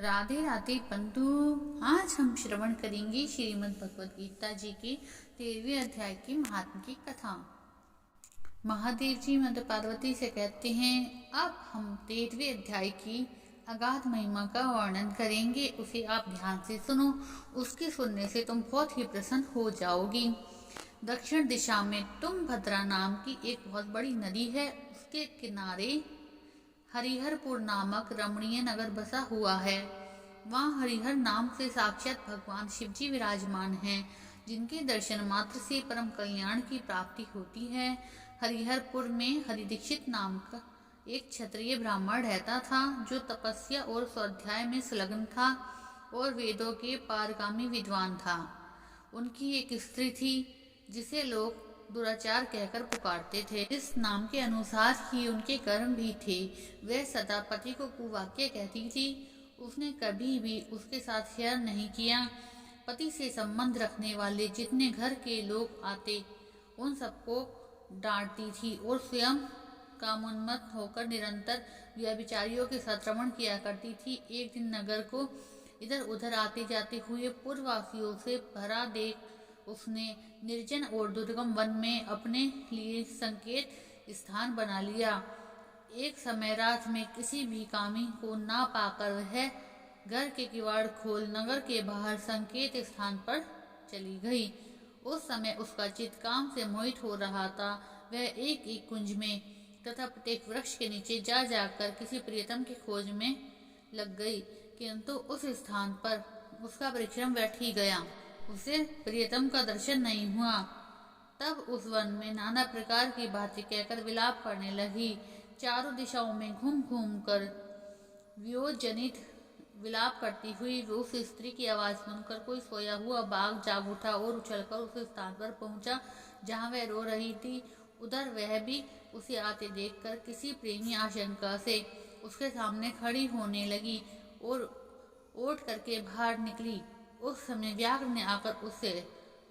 राधे राधे बंधु। आज हम श्रवण करेंगे श्रीमद् भगवद गीता जी के 13वें अध्याय की महात्म की कथा। महादेव जी माता पार्वती से कहते हैं, अब हम 13वें अध्याय की अगाध महिमा का वर्णन करेंगे। उसे आप ध्यान से सुनो। उसके सुनने से तुम बहुत ही प्रसन्न हो जाओगी। दक्षिण दिशा में तुंगभद्रा नाम की एक बहुत बड़ी नदी है। उसके किनारे हरिहरपुर नामक रमणीय नगर बसा हुआ है। वहाँ हरिहर नाम से साक्षात भगवान शिवजी विराजमान हैं, जिनके दर्शन मात्र से परम कल्याण की प्राप्ति होती है। हरिहरपुर में हरिदीक्षित नाम का एक क्षत्रिय ब्राह्मण रहता था, जो तपस्या और स्वाध्याय में संलग्न था और वेदों के पारगामी विद्वान था। उनकी एक स्त्री थी, जिसे लोग दुराचार कहकर पुकारते थे। इस नाम के अनुसार ही उनके कर्म भी थे। वह सदा पति को कुवाक्य कहती थी। उसने कभी भी उसके साथ शेयर नहीं किया। पति से संबंध रखने वाले जितने घर के लोग आते, उन सबको डांटती थी और स्वयं कामोन्मत्त होकर निरंतर व्यभिचारियों के साथ रमण किया करती थी। एक दिन नगर को इधर उधर आते जाते हुए पूर्ववासियों से भरा देख उसने निर्जन और दुर्गम वन में अपने लिए संकेत स्थान बना लिया। एक समय रात में किसी भी कामी को ना पाकर वह घर के किवाड़ खोल नगर के बाहर संकेत स्थान पर चली गई। उस समय उसका चित्त काम से मोहित हो रहा था। वह एक एक कुंज में तथा प्रत्येक वृक्ष के नीचे जा जाकर किसी प्रियतम की खोज में लग गई, किंतु उस स्थान पर उसका परिश्रम व्यर्थ ही गया। उसे प्रियतम का दर्शन नहीं हुआ। तब उस वन में नाना प्रकार की बातें कहकर विलाप करने लगी। चारों दिशाओं में घूम घूम कर वियोग जनित विलाप करती हुई उस स्त्री की आवाज सुनकर कोई सोया हुआ बाघ जाग उठा और उछलकर उस स्थान पर पहुंचा जहां वह रो रही थी। उधर वह भी उसे आते देखकर किसी प्रेमी आशंका से उसके सामने खड़ी होने लगी और ओट करके बाहर निकली। उस समय व्याघ्र ने आकर उसे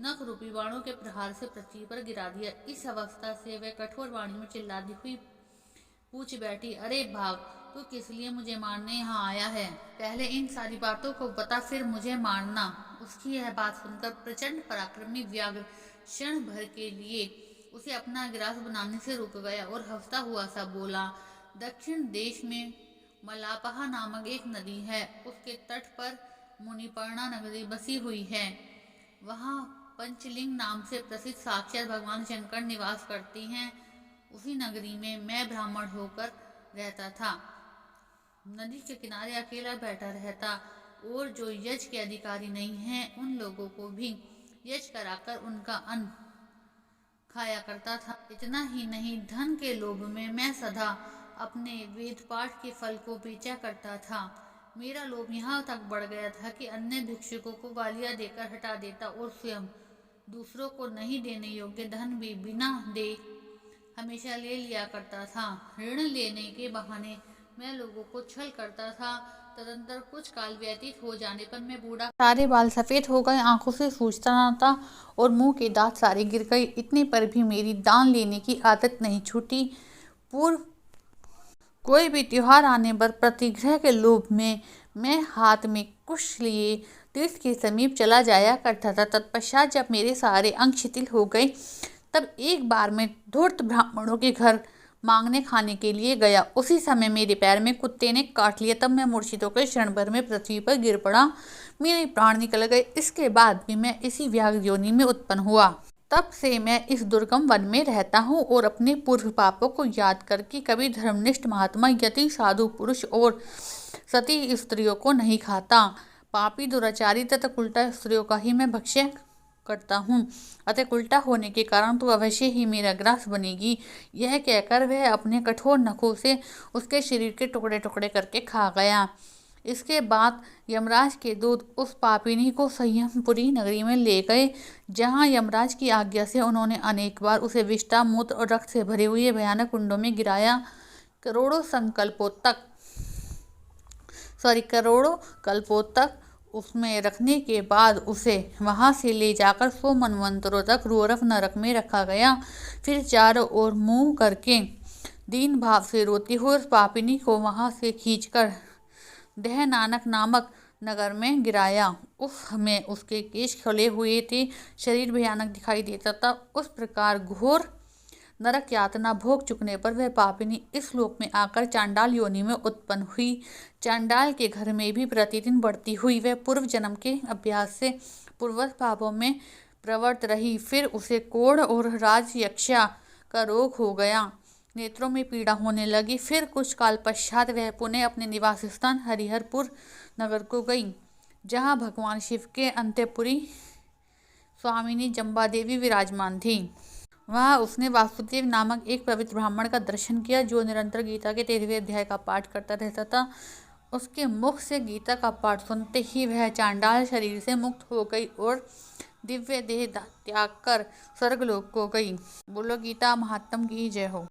नख रूपी बाणों के प्रहार से पृथ्वी पर गिरा दिया। इस अवस्था से वह कठोर वाणी में चिल्लाती हुई पूछ बैठी, अरे भाग, तू किस लिए मुझे मारने यहाँ आया है? पहले इन सारी बातों को बता, फिर मुझे मारना। उसकी यह बात सुनकर प्रचंड पराक्रमी व्याघ्र क्षण भर के लिए उसे अपना ग्रास बनाने से रुक गया और हंसता हुआ सा बोला, दक्षिण देश में मलापहा नामक एक नदी है। उसके तट पर मुनिपर्णा नगरी बसी हुई है। वहाँ पंचलिंग नाम से प्रसिद्ध साक्षात भगवान शंकर निवास करते हैं। उसी नगरी में मैं ब्राह्मण होकर रहता था। नदी के किनारे अकेला बैठा रहता और जो यज्ञ के अधिकारी नहीं हैं, उन लोगों को भी यज्ञ कराकर उनका अन्न खाया करता था। इतना ही नहीं, धन के लोभ में मैं सदा अपने वेद पाठ के फल को बेचा करता था। मेरा लोभ यहाँ तक बढ़ गया था कि अन्य भिक्षुकों को गालियाँ देकर हटा देता और स्वयं दूसरों को नहीं देने योग्य धन भी बिना दे हमेशा ले लिया करता था। ऋण लेने के बहाने मैं लोगों को छल करता था। तदंतर कुछ काल व्यतीत हो जाने पर मैं बूढ़ा, सारे बाल सफेद हो गए, आंखों से सूझता न था और मुंह के दांत सारे गिर गए। इतने पर भी मेरी दान लेने की आदत नहीं छूटी। पूर्व कोई भी त्योहार आने पर प्रतिग्रह के लोभ में मैं हाथ में कुश लिए तीर्थ के समीप चला जाया करता था। तत्पश्चात जब मेरे सारे अंग शिथिल हो गए, तब एक बार मैं धूर्त ब्राह्मणों के घर मांगने खाने के लिए गया। उसी समय मेरे पैर में कुत्ते ने काट लिया। तब मैं मूर्छित होकर क्षण भर में पृथ्वी पर गिर पड़ा। मेरे प्राण निकल गए। इसके बाद भी मैं इसी व्याघ्र योनि में उत्पन्न हुआ। तब से मैं इस दुर्गम वन में रहता हूँ और अपने पूर्व पापों को याद करके कभी धर्मनिष्ठ महात्मा, यति, साधु पुरुष और सती स्त्रियों को नहीं खाता। पापी, दुराचारी तथा उल्टा स्त्रियों का ही मैं भक्ष्य करता हूँ। अतः उल्टा होने के कारण तो अवश्य ही मेरा ग्रास बनेगी। यह कहकर वह अपने कठोर नखों से उसके शरीर के टुकड़े टुकड़े करके खा गया। इसके बाद यमराज के दूत उस पापिनी को संयमपुरी नगरी में ले गए, जहां यमराज की आज्ञा से उन्होंने अनेक बार उसे विष्ठा, मूत्र और रक्त से भरे हुए भयानक कुंडों में गिराया। करोड़ों कल्पों तक उसमें रखने के बाद उसे वहां से ले जाकर 100 मनवंतरों तक रोरफ नरक में रखा गया। फिर चारों ओर मुंह करके दीन भाव से रोती हुई उस पापिनी को वहां से खींचकर देह नानक नामक नगर में गिराया। उस में उसके केश खुले हुए थे, शरीर भयानक दिखाई देता था। उस प्रकार घोर नरक यातना भोग चुकने पर वह पापिनी इस लोक में आकर चांडाल योनि में उत्पन्न हुई। चांडाल के घर में भी प्रतिदिन बढ़ती हुई वह पूर्व जन्म के अभ्यास से पूर्वज पापों में प्रवृत्त रही। फिर उसे कोढ़ और राजयक्षा का रोग हो गया, नेत्रों में पीड़ा होने लगी। फिर कुछ काल पश्चात वह पुनः अपने निवास स्थान हरिहरपुर नगर को गई, जहाँ भगवान शिव के अंतःपुरी स्वामिनी जम्बा देवी विराजमान थी। वहाँ उसने वासुदेव नामक एक पवित्र ब्राह्मण का दर्शन किया, जो निरंतर गीता के 13वें अध्याय का पाठ करता रहता था। उसके मुख से गीता का पाठ सुनते ही वह चांडाल शरीर से मुक्त हो गई और दिव्य देह त्याग कर स्वर्गलोक को गई। बोलो गीता महात्म की जय हो।